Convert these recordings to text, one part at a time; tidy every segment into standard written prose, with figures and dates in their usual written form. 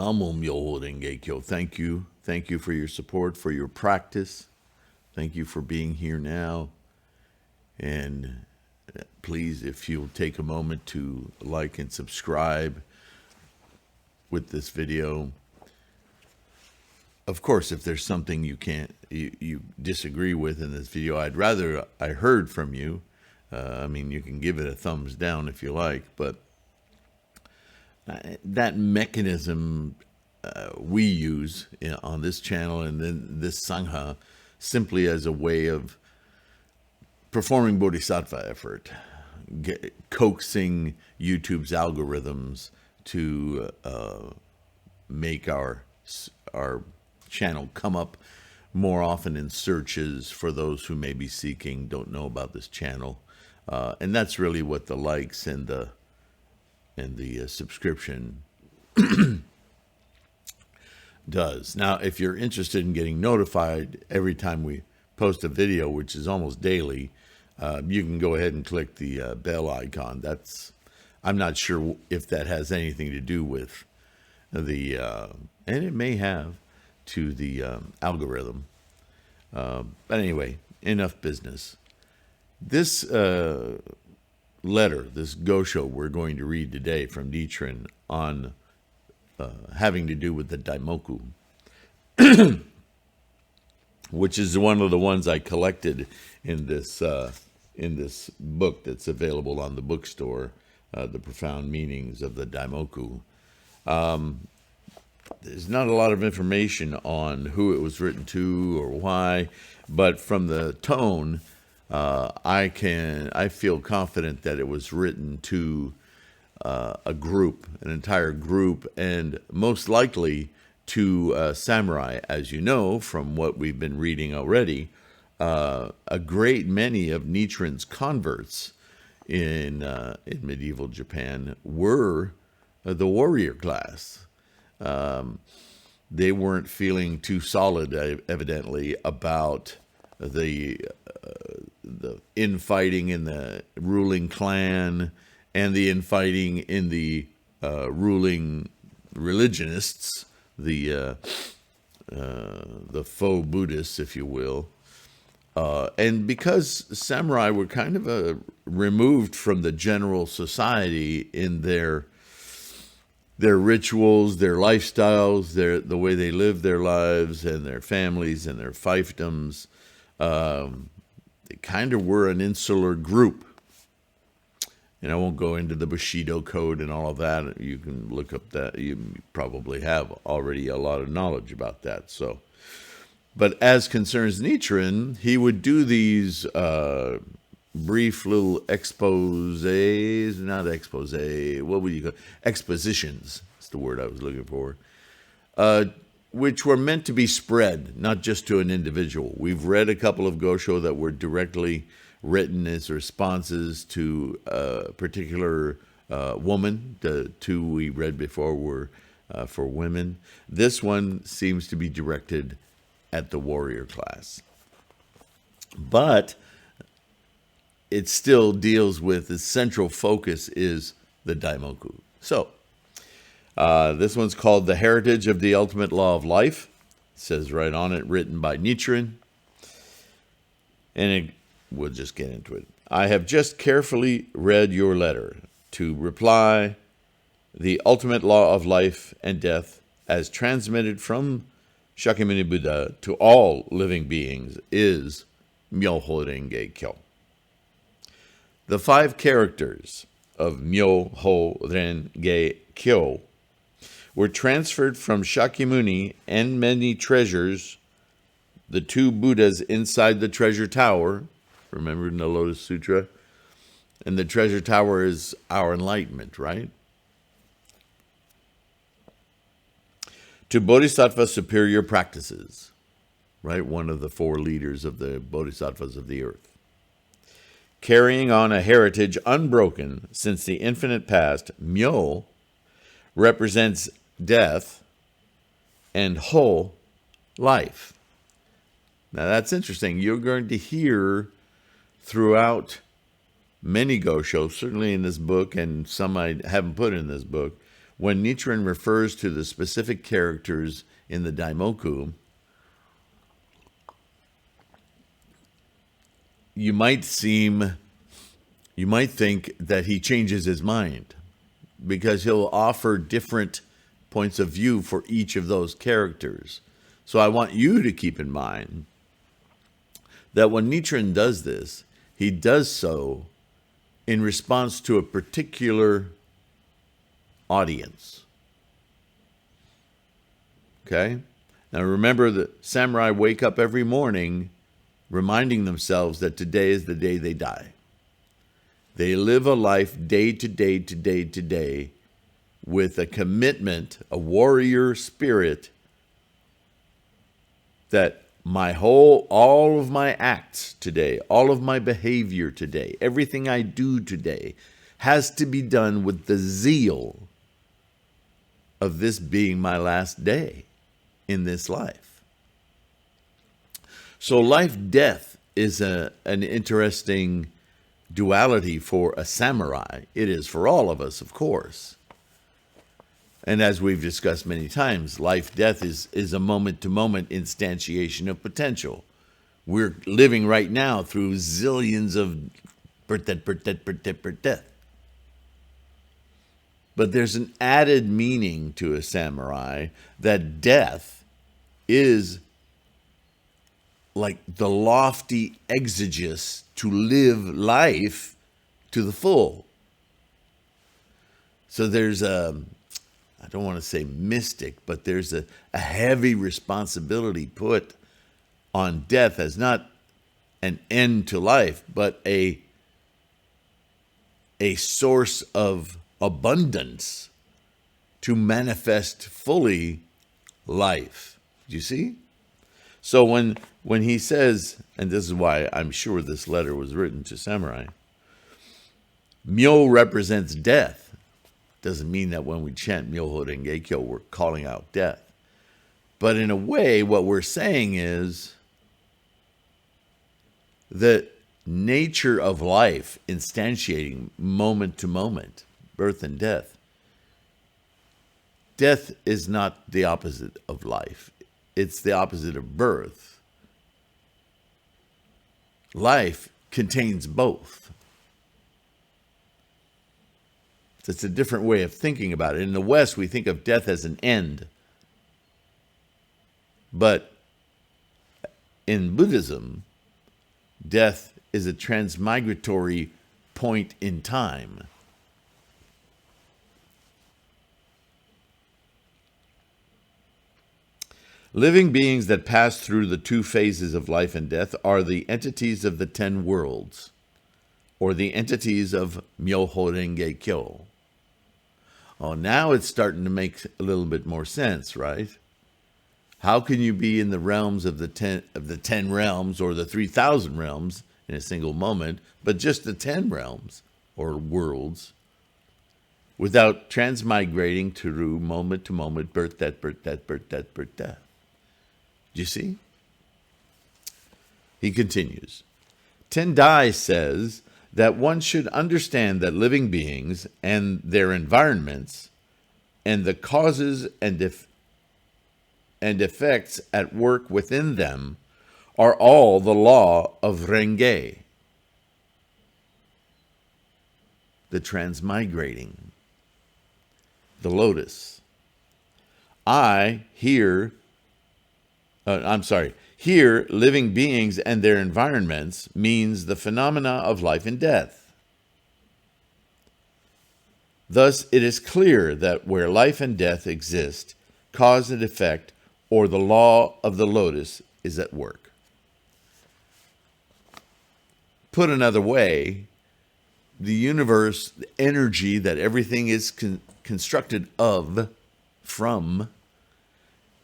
Namo Myoho Renge Kyo. Thank you. Thank you for your support, for your practice. Thank you for being here now. And please, if you'll take a moment to like and subscribe with this video. Of course, if there's something you disagree with in this video, I heard from you. You can give it a thumbs down if you like, but that mechanism we use on this channel and then this Sangha simply as a way of performing bodhisattva effort, coaxing YouTube's algorithms to make our channel come up more often in searches for those who may be seeking, don't know about this channel. And that's really what the likes and the subscription does. Now, if you're interested in getting notified every time we post a video, which is almost daily, you can go ahead and click the bell icon. I'm not sure if that has anything to do with the, and it may have, to the algorithm. But anyway, enough business. This letter, this Gosho we're going to read today from Nichiren on having to do with the Daimoku, which is one of the ones I collected in this book that's available on the bookstore, The Profound Meanings of the Daimoku. There's not a lot of information on who it was written to or why, but from the tone, I feel confident that it was written to a group, an entire group, and most likely to samurai. As you know from what we've been reading already, a great many of Nichiren's converts in medieval Japan were the warrior class. They weren't feeling too solid, evidently, about the infighting in the ruling clan and the infighting in the ruling religionists, the faux Buddhists, if you will. And because samurai were kind of removed from the general society in their rituals, their lifestyles, the way they lived their lives, and their families and their fiefdoms, they kind of were an insular group. And I won't go into the Bushido code and all of that. You can look up that. You probably have already a lot of knowledge about that. So, but as concerns Nichiren, he would do these brief little exposés, not expose, what would you call it? Expositions, that's the word I was looking for, which were meant to be spread, not just to an individual. We've read a couple of Gosho that were directly written as responses to a particular woman. The two we read before were for women. This one seems to be directed at the warrior class. But it still deals with, the central focus is the Daimoku. So, this one's called The Heritage of the Ultimate Law of Life. It says right on it, written by Nichiren. And we'll just get into it. I have just carefully read your letter. To reply, the ultimate law of life and death, as transmitted from Shakyamuni Buddha to all living beings, is Myoho Renge Kyo. The 5 characters of Myoho Renge Kyo were transferred from Shakyamuni and many treasures, the 2 Buddhas inside the treasure tower, remember in the Lotus Sutra? And the treasure tower is our enlightenment, right? To Bodhisattva superior practices, right? One of the 4 leaders of the Bodhisattvas of the earth. Carrying on a heritage unbroken since the infinite past, Myo represents death and Ho, life. Now that's interesting. You're going to hear throughout many Gosho, certainly in this book, and some I haven't put in this book, When Nichiren refers to the specific characters in the Daimoku, you might think that he changes his mind, because he'll offer different points of view for each of those characters. So I want you to keep in mind that when Nichiren does this, he does so in response to a particular audience. Okay? Now remember that samurai wake up every morning reminding themselves that today is the day they die. They live a life day to day to day to day with a commitment, a warrior spirit, that all of my acts today, all of my behavior today, everything I do today has to be done with the zeal of this being my last day in this life. So life-death is an interesting duality for a samurai. It is for all of us, of course. And as we've discussed many times, life-death is a moment-to-moment instantiation of potential. We're living right now through zillions of birth-death. But there's an added meaning to a samurai that death is like the lofty exegesis to live life to the full. So there's I don't want to say mystic, but there's a heavy responsibility put on death as not an end to life, but a source of abundance to manifest fully life. Do you see? So when he says, and this is why I'm sure this letter was written to samurai, Myo represents death. Doesn't mean that when we chant Myoho Renge Kyo, we're calling out death. But in a way, what we're saying is the nature of life, instantiating moment to moment, birth and death. Death is not the opposite of life. It's the opposite of birth. Life contains both. It's a different way of thinking about it. In the West, we think of death as an end. But in Buddhism, death is a transmigratory point in time. Living beings that pass through the two phases of life and death are the entities of the 10 worlds, or the entities of Myoho Renge Kyo. Oh, now it's starting to make a little bit more sense, right? How can you be in the realms of the 10 realms or the 3,000 realms in a single moment, but just the 10 realms or worlds without transmigrating through moment to moment, birth, death, birth, death, birth, death, birth, death? Do you see? He continues. Tendai says that one should understand that living beings and their environments and the causes and effects at work within them are all the law of Renge, the transmigrating, the Lotus. Here, living beings and their environments means the phenomena of life and death. Thus, it is clear that where life and death exist, cause and effect, or the law of the Lotus is at work. Put another way, the universe, the energy that everything is constructed from,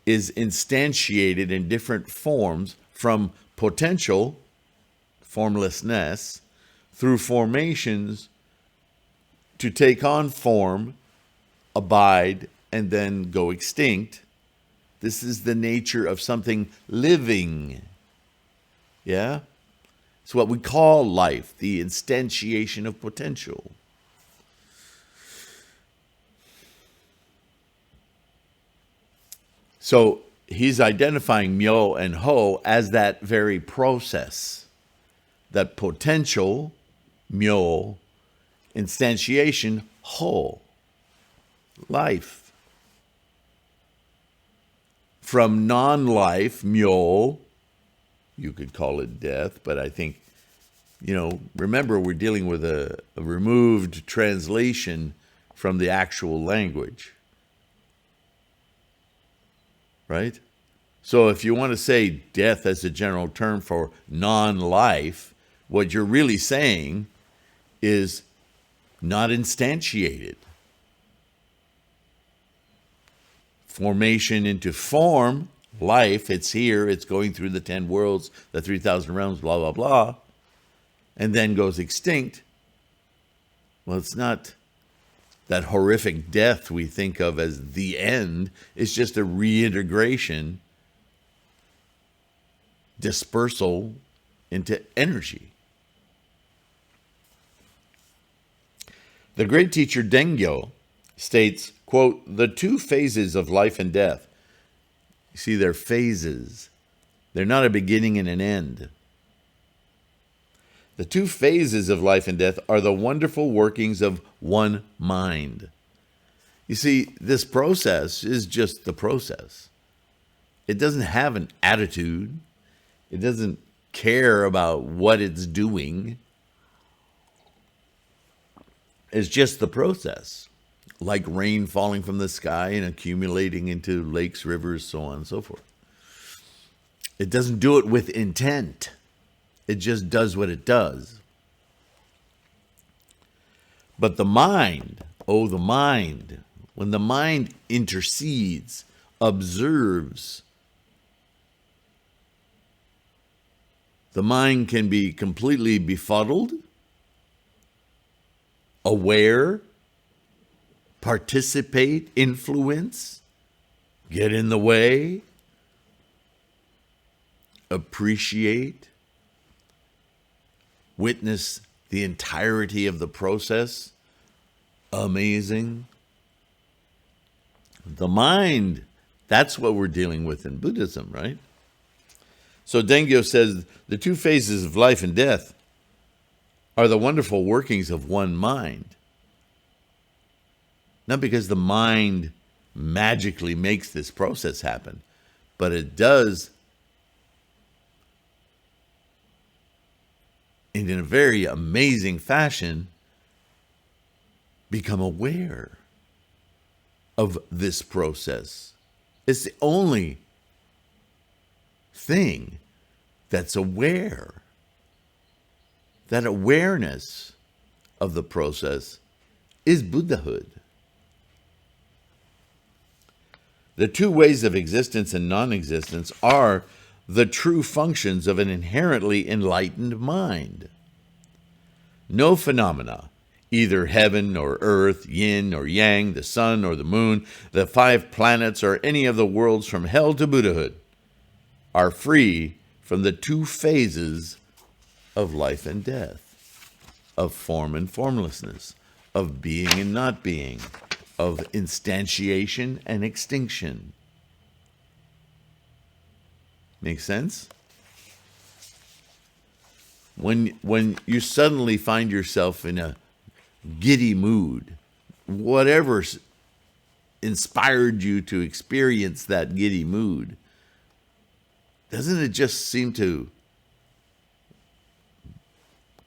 is instantiated in different forms, from potential, formlessness, through formations to take on form, abide, and then go extinct. This is the nature of something living. Yeah? It's what we call life, the instantiation of potential. So he's identifying myo and ho as that very process, that potential, myo, instantiation, ho, life. From non-life, myo, you could call it death, but I think, remember we're dealing with a removed translation from the actual language. Right? So if you want to say death as a general term for non-life, what you're really saying is not instantiated. Formation into form, life, it's here, it's going through the 10 worlds, the 3,000 realms, blah, blah, blah, and then goes extinct. Well, it's not that horrific death we think of as the end. It's just a reintegration, dispersal into energy. The great teacher Dengyo states, quote, "The two phases of life and death," you see, they're phases. They're not a beginning and an end. The two phases of life and death are the wonderful workings of one mind. You see, this process is just the process. It doesn't have an attitude. It doesn't care about what it's doing. It's just the process. Like rain falling from the sky and accumulating into lakes, rivers, so on and so forth. It doesn't do it with intent. It just does what it does. But the mind, the mind, when the mind intercedes, observes, the mind can be completely befuddled, aware, participate, influence, get in the way, appreciate, witness the entirety of the process. Amazing. The mind, that's what we're dealing with in Buddhism, right? So Dengyo says the two phases of life and death are the wonderful workings of one mind. Not because the mind magically makes this process happen, but it does in a very amazing fashion become aware of this process. It's the only thing that's aware. That awareness of the process is Buddhahood. The two ways of existence and non-existence are the true functions of an inherently enlightened mind. No phenomena, either heaven or earth, yin or yang, the sun or the moon, the 5 planets, or any of the worlds from hell to Buddhahood, are free from the two phases of life and death, of form and formlessness, of being and not being, of instantiation and extinction. Make sense? When you suddenly find yourself in a giddy mood, whatever inspired you to experience that giddy mood, doesn't it just seem to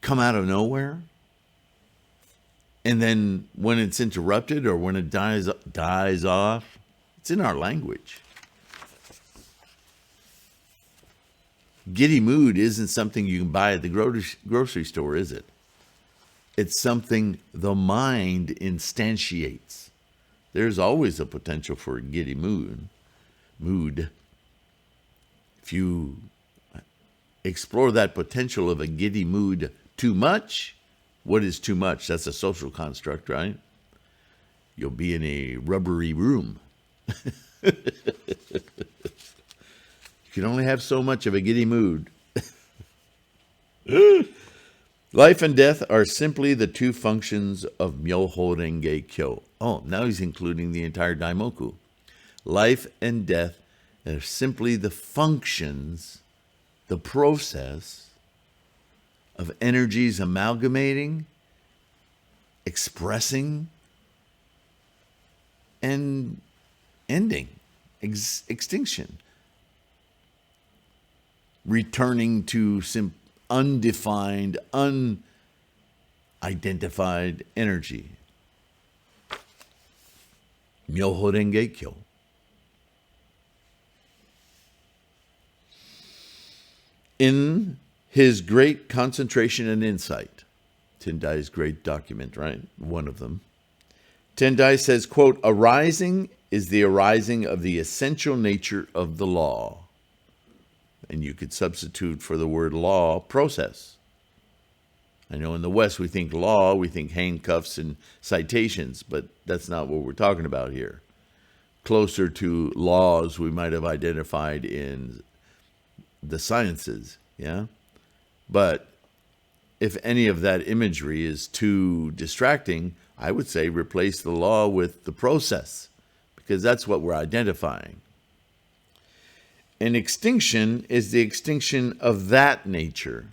come out of nowhere? And then when it's interrupted or when it dies off, it's in our language. Giddy mood isn't something you can buy at the grocery store, is it? It's something the mind instantiates. There's always a potential for a giddy mood. If you explore that potential of a giddy mood too much, what is too much? That's a social construct, right? You'll be in a rubbery room. You can only have so much of a giddy mood. Life and death are simply the two functions of Myoho Renge Kyo. Oh, now he's including the entire Daimoku. Life and death They're simply the functions, the process of energies amalgamating, expressing, and ending, extinction, returning to undefined, unidentified energy. Myoho Renge Kyo. In his great concentration and insight, Tendai's great document, right? One of them. Tendai says, quote, arising is the arising of the essential nature of the law. And you could substitute for the word law, process. I know in the West we think law, we think handcuffs and citations, but that's not what we're talking about here. Closer to laws we might have identified in the sciences, yeah? But if any of that imagery is too distracting, I would say replace the law with the process, because that's what we're identifying. And extinction is the extinction of that nature,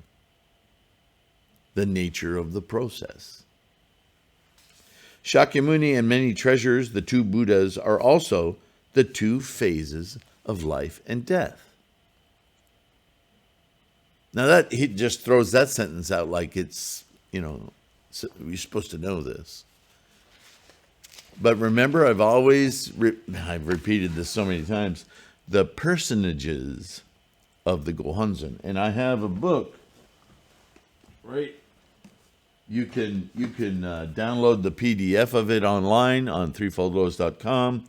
the nature of the process. Shakyamuni and many treasures, the two Buddhas, are also the two phases of life and death. Now that he just throws that sentence out like it's, you're supposed to know this. But remember, I've repeated this so many times, the personages of the Gohonzon. And I have a book, right? You can download the PDF of it online on threefoldlotus.com.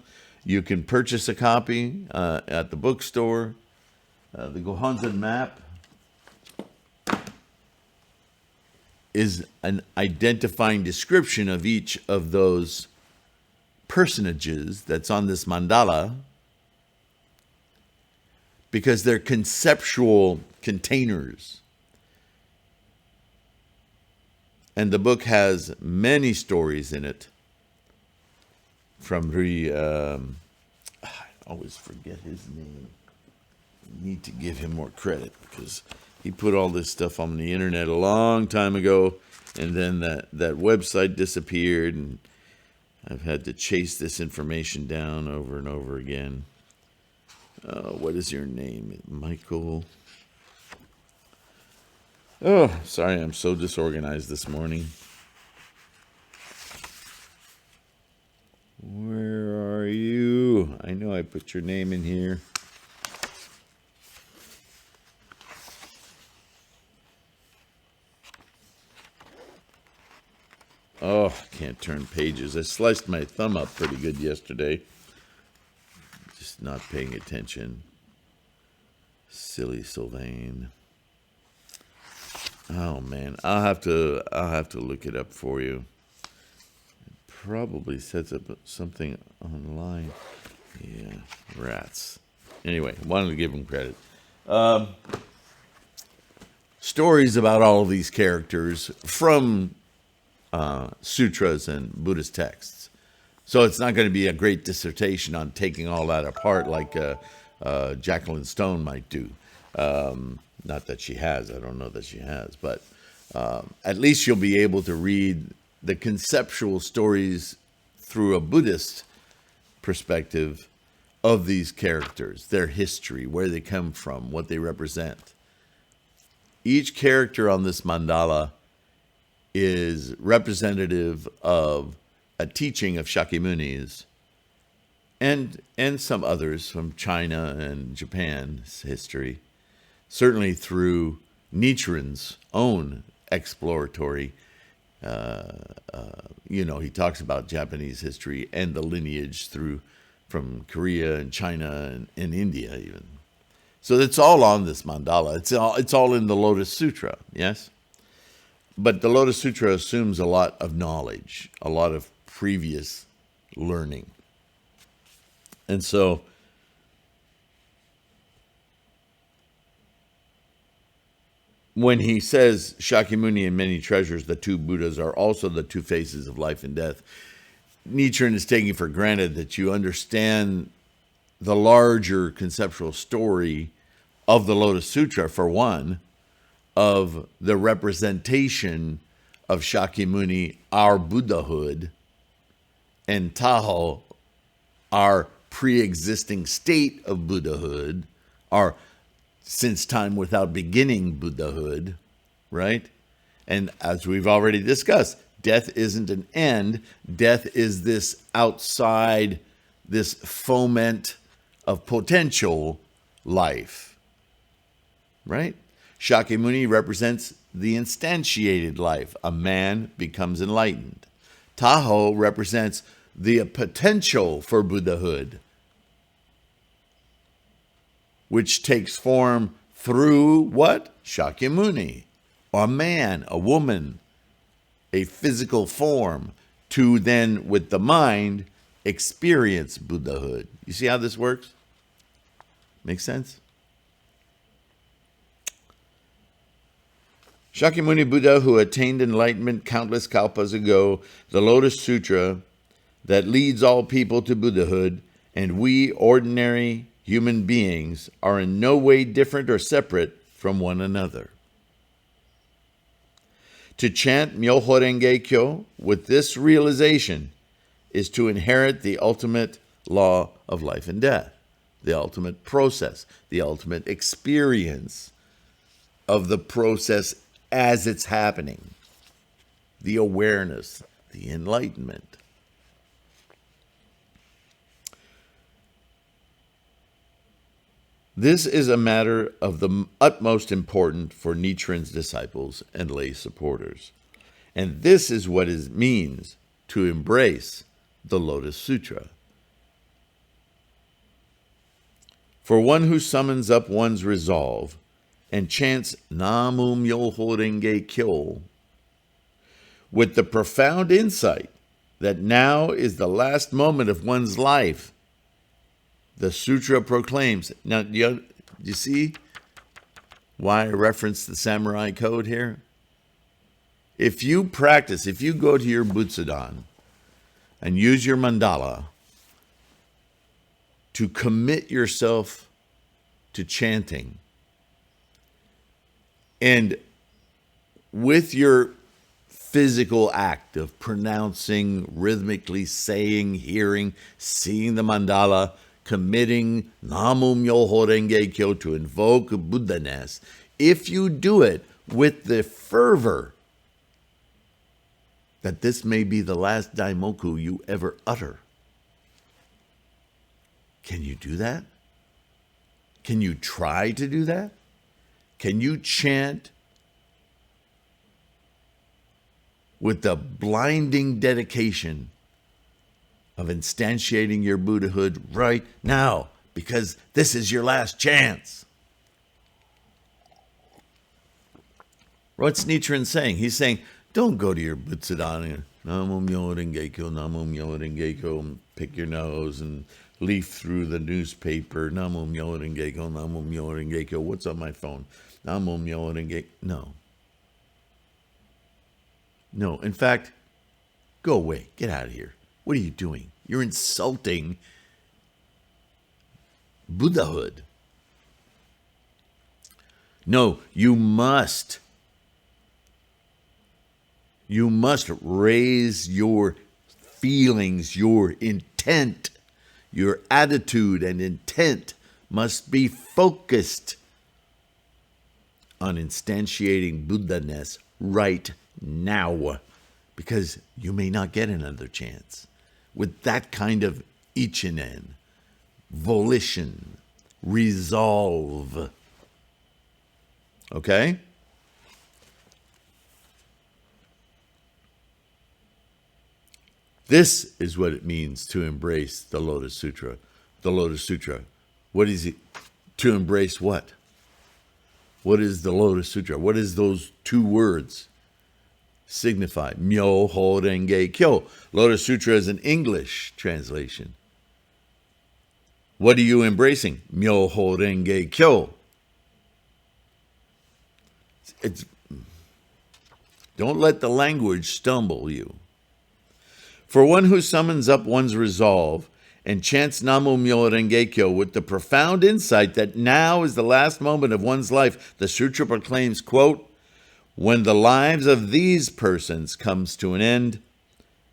You can purchase a copy at the bookstore. The Gohonzon map is an identifying description of each of those personages that's on this mandala, because they're conceptual containers. And the book has many stories in it from I always forget his name. I need to give him more credit because he put all this stuff on the internet a long time ago, and then that website disappeared, and I've had to chase this information down over and over again. What is your name? Michael? Oh, sorry, I'm so disorganized this morning. Where are you? I know I put your name in here. Oh, I can't turn pages. I sliced my thumb up pretty good yesterday. Just not paying attention. Silly Sylvain. Oh man, I'll have to look it up for you. It probably sets up something online. Yeah, rats. Anyway, wanted to give him credit. Stories about all of these characters from sutras and Buddhist texts. So it's not going to be a great dissertation on taking all that apart like Jacqueline Stone might do. Not that she has. I don't know that she has. But at least you'll be able to read the conceptual stories through a Buddhist perspective of these characters, their history, where they come from, what they represent. Each character on this mandala is representative of a teaching of Shakyamuni's and some others from China and Japan's history. Certainly through Nichiren's own exploratory, he talks about Japanese history and the lineage from Korea and China and India even. So it's all on this mandala. It's all in the Lotus Sutra, yes? But the Lotus Sutra assumes a lot of knowledge, a lot of previous learning. And so when he says Shakyamuni and many treasures, the two Buddhas are also the two faces of life and death, Nichiren is taking for granted that you understand the larger conceptual story of the Lotus Sutra, for one, of the representation of Shakyamuni, our Buddhahood, and Tahoe, our pre-existing state of Buddhahood, our since time without beginning Buddhahood, right? And as we've already discussed, death isn't an end. Death is this outside, this foment of potential life, right? Shakyamuni represents the instantiated life. A man becomes enlightened. Tahoe represents the potential for Buddhahood, which takes form through what? Shakyamuni, a man, a woman, a physical form, to then, with the mind, experience Buddhahood. You see how this works? Makes sense? Shakyamuni Buddha, who attained enlightenment countless kalpas ago, the Lotus Sutra that leads all people to Buddhahood, and we ordinary human beings are in no way different or separate from one another. To chant Myoho Renge Kyo with this realization is to inherit the ultimate law of life and death, the ultimate process, the ultimate experience of the process as it's happening, the awareness, the enlightenment. This is a matter of the utmost importance for Nichiren's disciples and lay supporters. And this is what it means to embrace the Lotus Sutra. For one who summons up one's resolve and chants Namu Myoho Renge Kyo with the profound insight that now is the last moment of one's life, the sutra proclaims. Now, do you see why I referenced the samurai code here? If you practice, if you go to your Butsudan and use your mandala to commit yourself to chanting, and with your physical act of pronouncing, rhythmically saying, hearing, seeing the mandala, committing Namu Myoho Renge Kyo to invoke Buddha-ness, if you do it with the fervor that this may be the last Daimoku you ever utter, can you do that? Can you try to do that? Can you chant with the blinding dedication of instantiating your Buddhahood right now, because this is your last chance? What's Nichiren saying? He's saying, don't go to your Butsudan and Namu Myoho Renge Kyo, Namu Myoho Renge Kyo, and pick your nose and leaf through the newspaper, Namu Myoho Renge Kyo, Namu Myoho Renge Kyo, what's on my phone? Namu Myoho Renge Kyo. No. In fact, go away. Get out of here. What are you doing? You're insulting Buddhahood. No, you must raise your feelings, your intent, your attitude and intent must be focused on instantiating Buddha-ness right now, because you may not get another chance. With that kind of ichinen, volition, resolve. Okay? This is what it means to embrace the Lotus Sutra. The Lotus Sutra. What is it? To embrace what? What is the Lotus Sutra? What does those two words signify? Myoho Renge Kyo. Lotus Sutra is an English translation. What are you embracing? Myoho Renge Kyo. Don't let the language stumble you. For one who summons up one's resolve and chants Namu Myo Renge Kyo with the profound insight that now is the last moment of one's life, the sutra proclaims, quote, "When the lives of these persons comes to an end,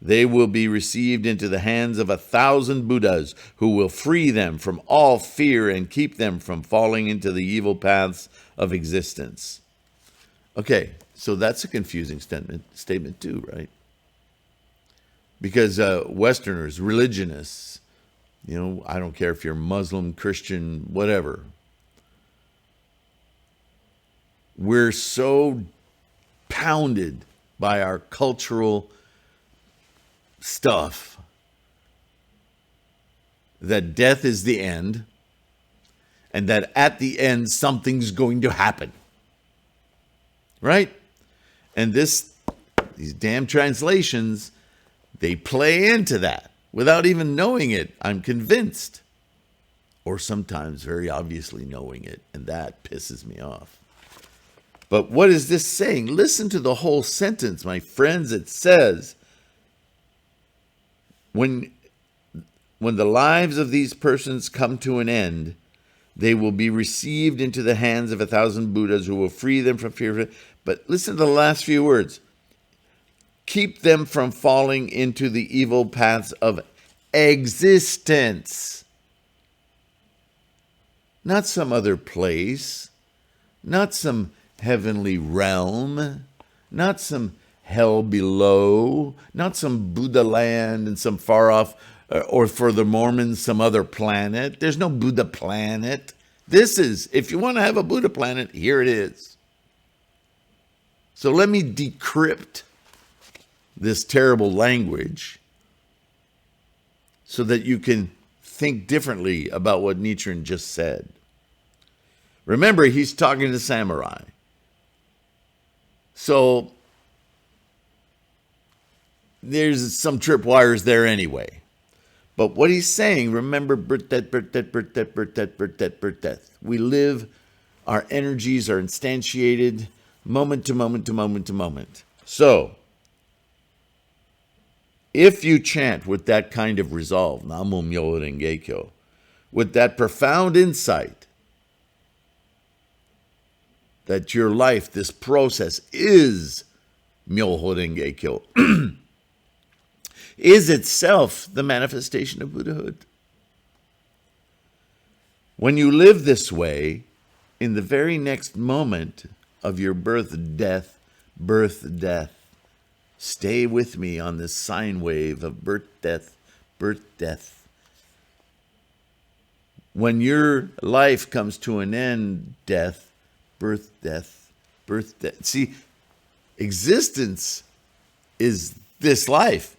they will be received into the hands of 1,000 Buddhas who will free them from all fear and keep them from falling into the evil paths of existence." Okay, so that's a confusing statement too, right? Because Westerners, religionists, I don't care if you're Muslim, Christian, whatever, we're so pounded by our cultural stuff that death is the end, and that at the end something's going to happen, right? And these damn translations, they play into that without even knowing it, I'm convinced, or sometimes very obviously knowing it, and that pisses me off. But what is this saying? Listen to the whole sentence, my friends. It says, when the lives of these persons come to an end, they will be received into the hands of 1,000 Buddhas who will free them from fear. But listen to the last few words. Keep them from falling into the evil paths of existence. Not some other place, not some heavenly realm, not some hell below, not some Buddha land and some far off, or for the Mormons, some other planet. There's no Buddha planet. This is, if you want to have a Buddha planet, here it is. So let me decrypt this terrible language so that you can think differently about what Nichiren just said. Remember, he's talking to samurai. So there's some tripwires there anyway. But what he's saying, remember, birth, death, birth, death, birth, death, birth, death, birth, death, birth, death. We live, our energies are instantiated moment to moment to moment to moment. So, if you chant with that kind of resolve, Namu Myo Renge Kyo, with that profound insight that your life, this process, is Myoho Renge Kyo, is itself the manifestation of Buddhahood. When you live this way, in the very next moment of your birth, death, stay with me on this sine wave of birth, death. When your life comes to an end, death, birth, death. See, existence is this life.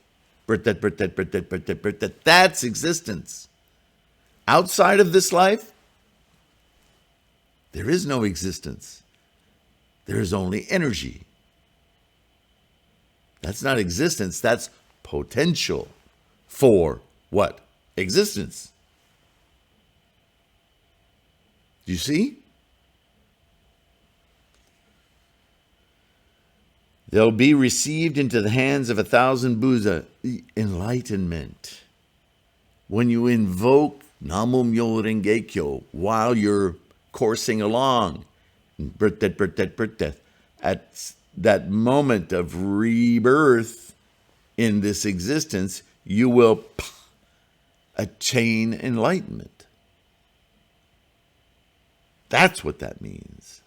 Birth, death. That's existence. Outside of this life, there is no existence. There is only energy. That's not existence. That's potential for what? Existence. Do you see? They'll be received into the hands of 1,000 Buddha. Enlightenment. When you invoke Namu Myo Renge Kyo while you're coursing along, birth, death, at that moment of rebirth in this existence, you will attain enlightenment. That's what that means.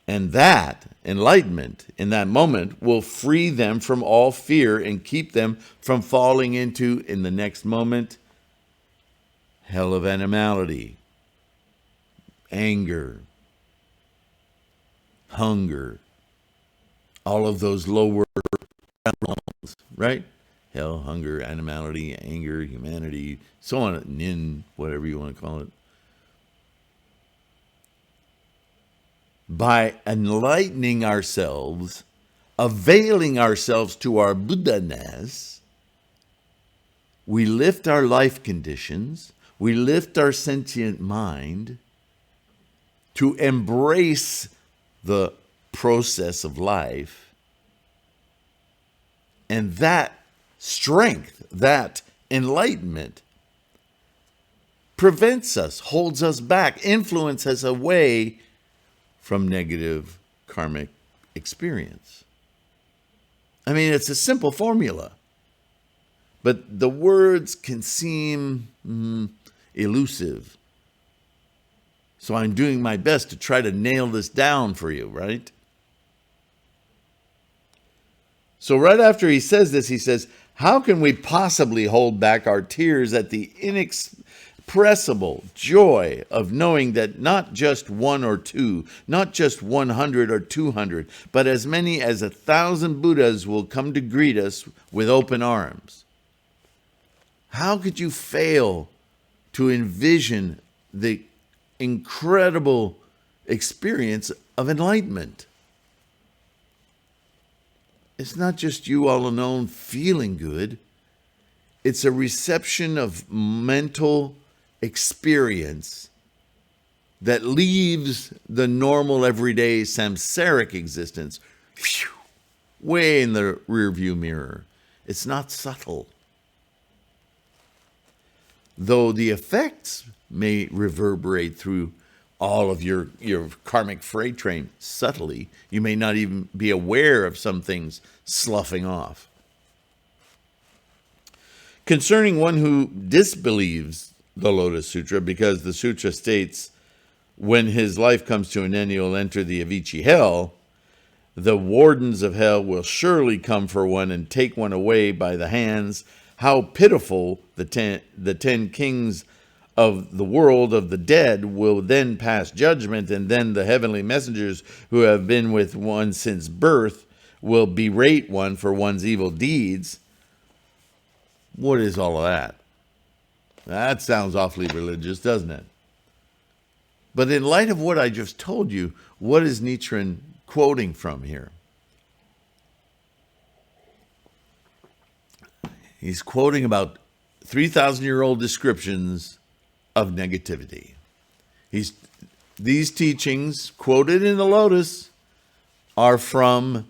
And that enlightenment in that moment will free them from all fear and keep them from falling into, in the next moment, hell of animality, anger, hunger, all of those lower realms, right? Hell, hunger, animality, anger, humanity, so on, nin, whatever you want to call it. By enlightening ourselves, availing ourselves to our Buddha-ness, we lift our life conditions, we lift our sentient mind to embrace the process of life, and that strength, that enlightenment prevents us, holds us back, influences us away from negative karmic experience. I mean, it's a simple formula, but the words can seem elusive. So I'm doing my best to try to nail this down for you, right? So right after he says this, he says, how can we possibly hold back our tears at the inexpressible joy of knowing that not just one or two, not just 100 or 200, but as many as 1,000 Buddhas will come to greet us with open arms? How could you fail to envision the incredible experience of enlightenment? It's not just you all alone feeling good. It's a reception of mental experience that leaves the normal, everyday, samsaric existence way in the rearview mirror. It's not subtle. Though the effects may reverberate through all of your karmic freight train subtly, you may not even be aware of some things sloughing off. Concerning one who disbelieves the Lotus Sutra, because the sutra states, when his life comes to an end, he will enter the Avicii hell, the wardens of hell will surely come for one and take one away by the hands. How pitiful the ten kings of the world of the dead will then pass judgment, and then the heavenly messengers who have been with one since birth will berate one for one's evil deeds. What is all of that? That sounds awfully religious, doesn't it? But in light of what I just told you, what is Nichiren quoting from here? He's quoting about 3,000-year-old descriptions of negativity. These teachings quoted in the Lotus are from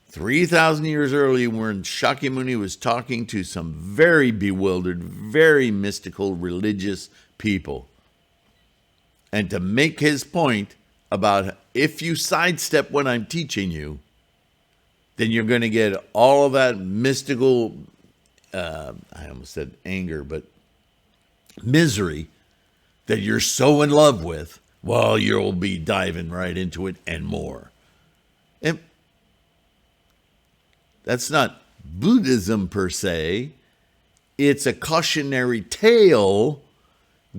3,000 years earlier, when Shakyamuni was talking to some very bewildered, very mystical, religious people. And to make his point about if you sidestep what I'm teaching you, then you're going to get all of that mystical, I almost said anger, but misery that you're so in love with, well, you'll be diving right into it and more. And that's not Buddhism per se. It's a cautionary tale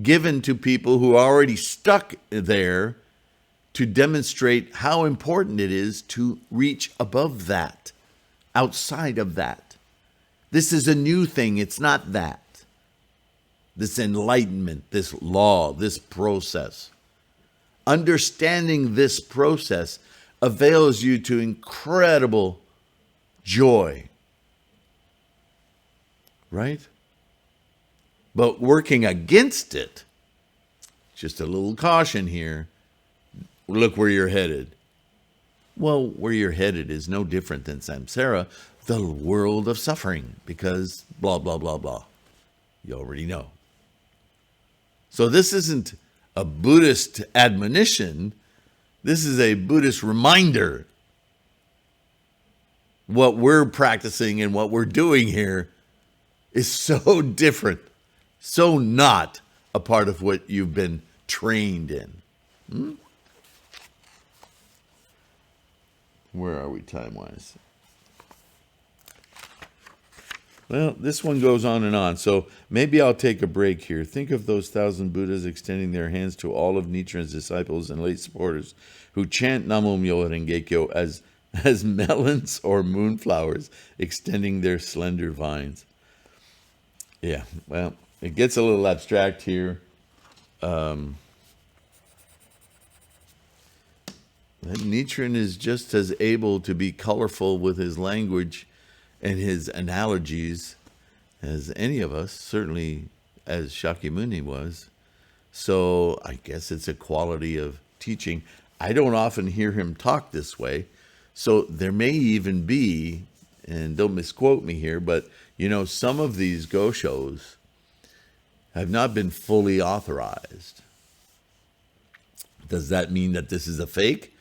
given to people who are already stuck there to demonstrate how important it is to reach above that, outside of that. This is a new thing. It's not that. This enlightenment, this law, this process. Understanding this process avails you to incredible joy. Right? But working against it, just a little caution here, look where you're headed. Well, where you're headed is no different than samsara, the world of suffering, because blah, blah, blah, blah. You already know. So this isn't a Buddhist admonition. This is a Buddhist reminder. What we're practicing and what we're doing here is so different, so not a part of what you've been trained in. Where are we time-wise? Well, this one goes on and on, so maybe I'll take a break here. Think of those 1,000 Buddhas extending their hands to all of Nichiren's disciples and late supporters who chant Namo Myoho Renge Kyo as melons or moonflowers extending their slender vines. Yeah, well, it gets a little abstract here. Nichiren is just as able to be colorful with his language and his analogies as any of us, certainly as Shakyamuni was. So I guess it's a quality of teaching. I don't often hear him talk this way, so there may even be and don't misquote me here, but some of these go-shos have not been fully authorized. Does that mean that this is a fake?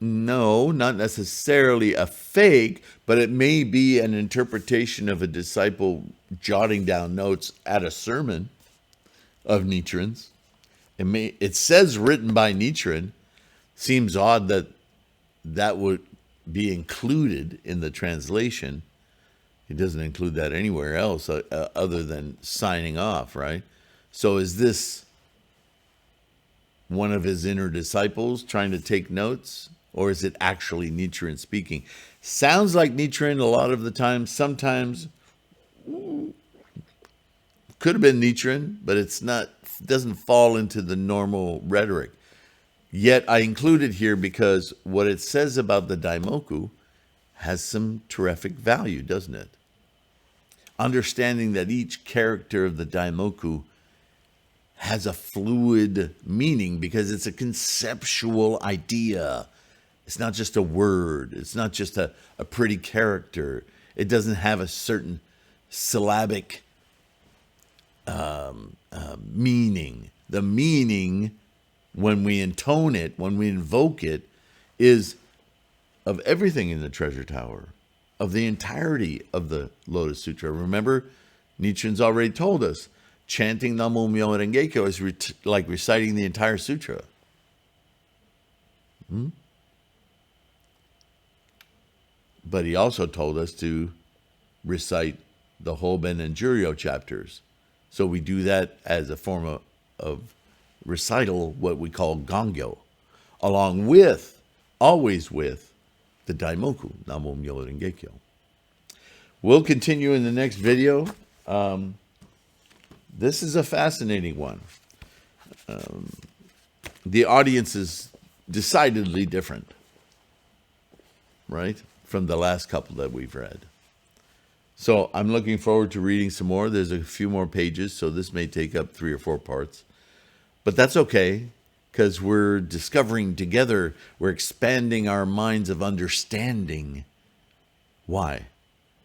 No, not necessarily a fake, but it may be an interpretation of a disciple jotting down notes at a sermon of Nichiren's. It says written by Nichiren. Seems odd that that would be included in the translation. He doesn't include that anywhere else other than signing off, right? So is this one of his inner disciples trying to take notes? Or is it actually Nichiren speaking? Sounds like Nichiren a lot of the time. Sometimes could have been Nichiren, but doesn't fall into the normal rhetoric. Yet I include it here because what it says about the Daimoku has some terrific value, doesn't it? Understanding that each character of the Daimoku has a fluid meaning because it's a conceptual idea. It's not just a word. It's not just a pretty character. It doesn't have a certain syllabic meaning. The meaning, when we intone it, when we invoke it, is of everything in the treasure tower, of the entirety of the Lotus Sutra. Remember, Nichiren's already told us, chanting Namo Myoho Renge Kyo is like reciting the entire sutra. But he also told us to recite the Hoben and Juryo chapters. So we do that as a form of recital, what we call Gongyo, along with, always with, the Daimoku, Namo Myoho Renge Kyo. We'll continue in the next video. This is a fascinating one. The audience is decidedly different, right, from the last couple that we've read. So I'm looking forward to reading some more. There's a few more pages, so this may take up 3 or 4 parts. But that's okay, because we're discovering together, we're expanding our minds of understanding. Why?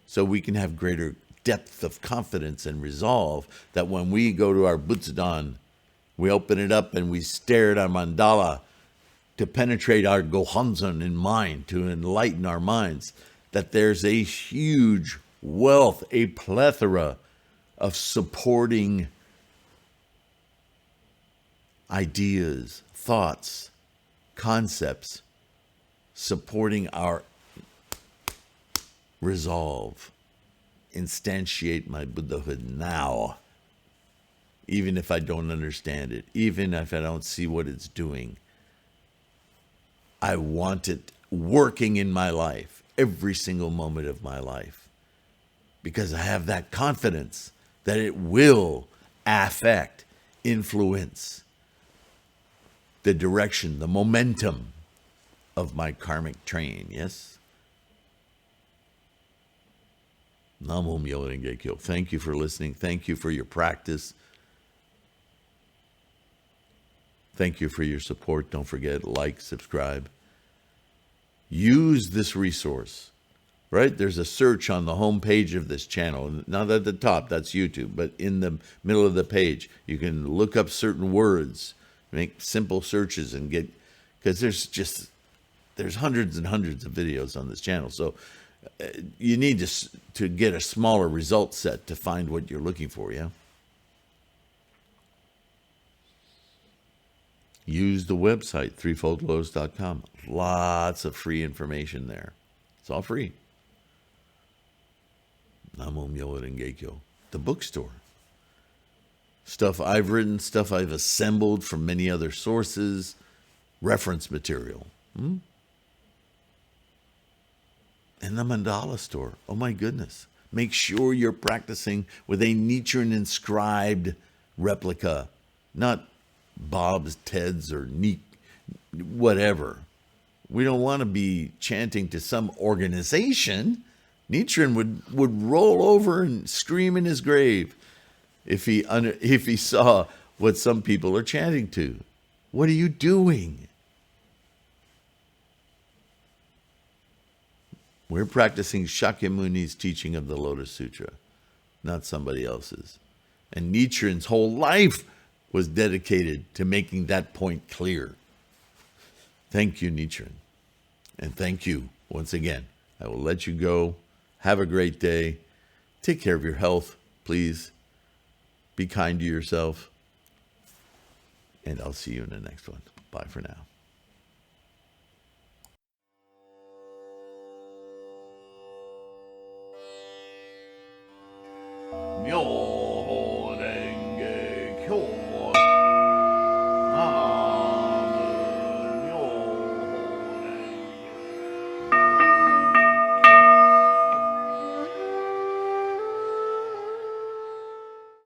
So we can have greater depth of confidence and resolve that when we go to our Butsudan, we open it up and we stare at our mandala to penetrate our Gohonzon in mind, to enlighten our minds, that there's a huge wealth, a plethora of supporting ideas, thoughts, concepts, supporting our resolve. Instantiate my Buddhahood now, even if I don't understand it, even if I don't see what it's doing. I want it working in my life, every single moment of my life, because I have that confidence that it will affect, influence the direction, the momentum of my karmic train, yes? Namo Myoho Renge Kyo. Thank you for listening. Thank you for your practice. Thank you for your support. Don't forget, like, subscribe. Use this resource, right? There's a search on the home page of this channel. Not at the top, that's YouTube, but in the middle of the page, you can look up certain words, make simple searches and get, because there's hundreds and hundreds of videos on this channel. So you need to get a smaller result set to find what you're looking for, yeah? Use the website, threefoldlotus.com. Lots of free information there. It's all free. Namo Myoho Renge Kyo. The bookstore. Stuff I've written, stuff I've assembled from many other sources, reference material. And the mandala store. Oh my goodness. Make sure you're practicing with a Nichiren inscribed replica, not Bob's, Ted's, or whatever. We don't want to be chanting to some organization. Nichiren would roll over and scream in his grave if he saw what some people are chanting to. What are you doing? We're practicing Shakyamuni's teaching of the Lotus Sutra, not somebody else's. And Nichiren's whole life was dedicated to making that point clear. Thank you, Nichiren. And thank you once again. I will let you go. Have a great day. Take care of your health, please. Be kind to yourself. And I'll see you in the next one. Bye for now. Myo.